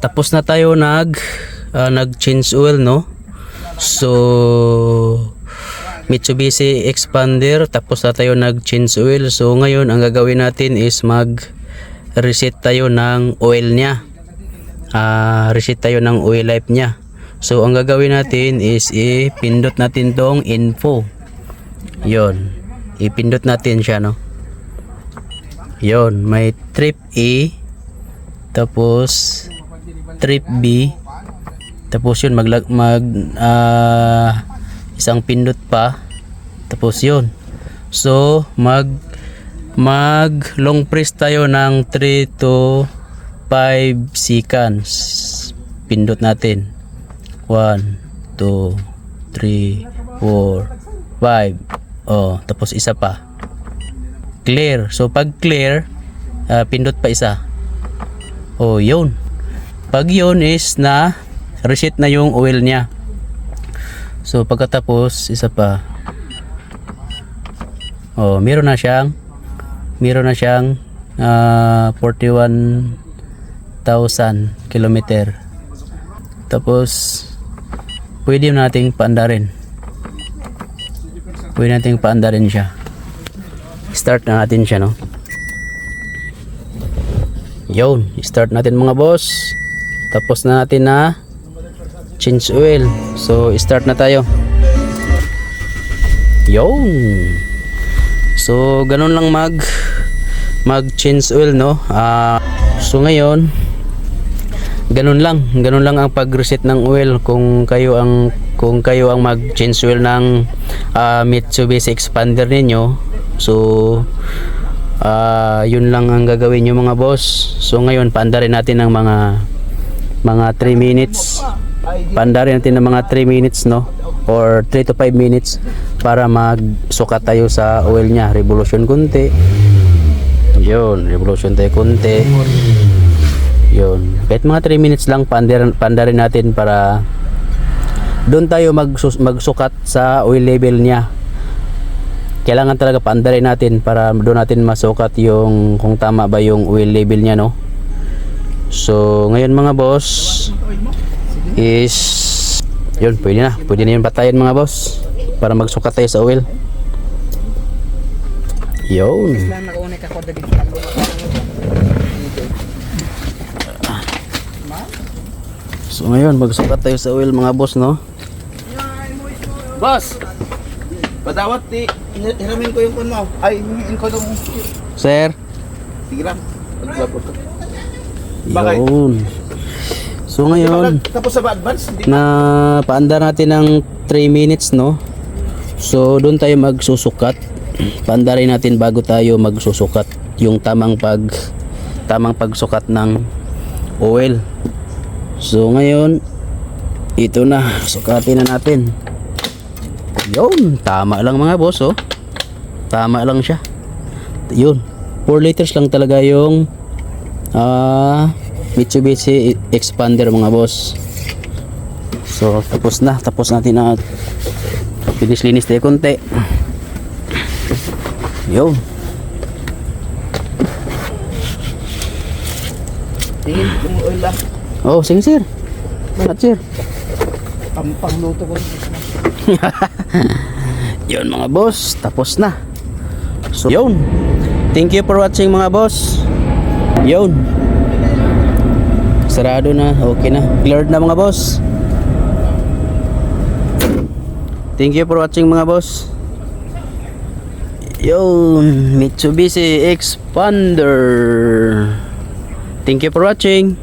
Tapos na tayo nag change oil, no? So Mitsubishi Expander, tapos na tayo nag change oil. So ngayon ang gagawin natin is mag reset tayo ng oil niya. Reset tayo ng oil life niya. So ang gagawin natin is ipindot natin tong info. Yon, ipindot natin siya, no? Yon, may trip A, tapos trip B, tapos yun isang pindot pa, tapos yun. So mag long press tayo ng 3 to 5 seconds. Pindot natin 1 2 3 4 5. Tapos isa pa, clear. So pag clear, pindot pa isa. Yun. Pag yun is na reset na yung oil niya. So pagkatapos isa pa, meron na siyang 41,000 kilometer. Tapos pwede nating paandarin. Siya. Start na natin siya, no? Yun, start natin mga boss. Tapos na natin na change oil. So start na tayo. Yun. So ganun lang mag change oil, no? So ngayon ganun lang ang pag-reset ng oil kung kayo ang mag-change oil ng Mitsubishi Expander ninyo. So yun lang ang gagawin nyo mga boss. So ngayon paandarin natin ng mga 3 minutes. Paandarin natin ng mga 3 minutes, no? Or 3 to 5 minutes para magsukat tayo sa oil nya. Revolution konti. Yun, revolution tayo konti. Yun, kahit mga 3 minutes lang paandarin natin para doon tayo magsukat sa oil level nya. Kailangan talaga paandarin natin para doon natin masukat yung kung tama ba yung oil level nya, no? So ngayon mga boss is yun, pwede na yun patayin mga boss para magsukat tayo sa oil. Yun. So ngayon magsukat tayo sa oil mga boss, no? Boss, padawat hiramin ko yung kuno. Ay, hiramin ko yung sir. sige lang. Yun. So ngayon tapos sa advance na paandar natin ng 3 minutes, no? So doon tayo magsusukat. Paandarin natin bago tayo magsusukat yung tamang pagsukat ng oil. So ngayon ito na, sukatin na natin. Yun, tama lang mga boss, oh. Tama lang siya. Yun, 4 liters lang talaga yung Mitsubishi Expander mga boss. So tapos natin na linis tayo konti. Yun. tingin yung oil lang. Sige sir. At sir. Pangluto ko. Yun mga boss, tapos na. So yun, thank you for watching mga boss. Yun, sarado na, okay na, cleared na mga boss. Thank you for watching mga boss. Yun, Mitsubishi Expander. Thank you for watching.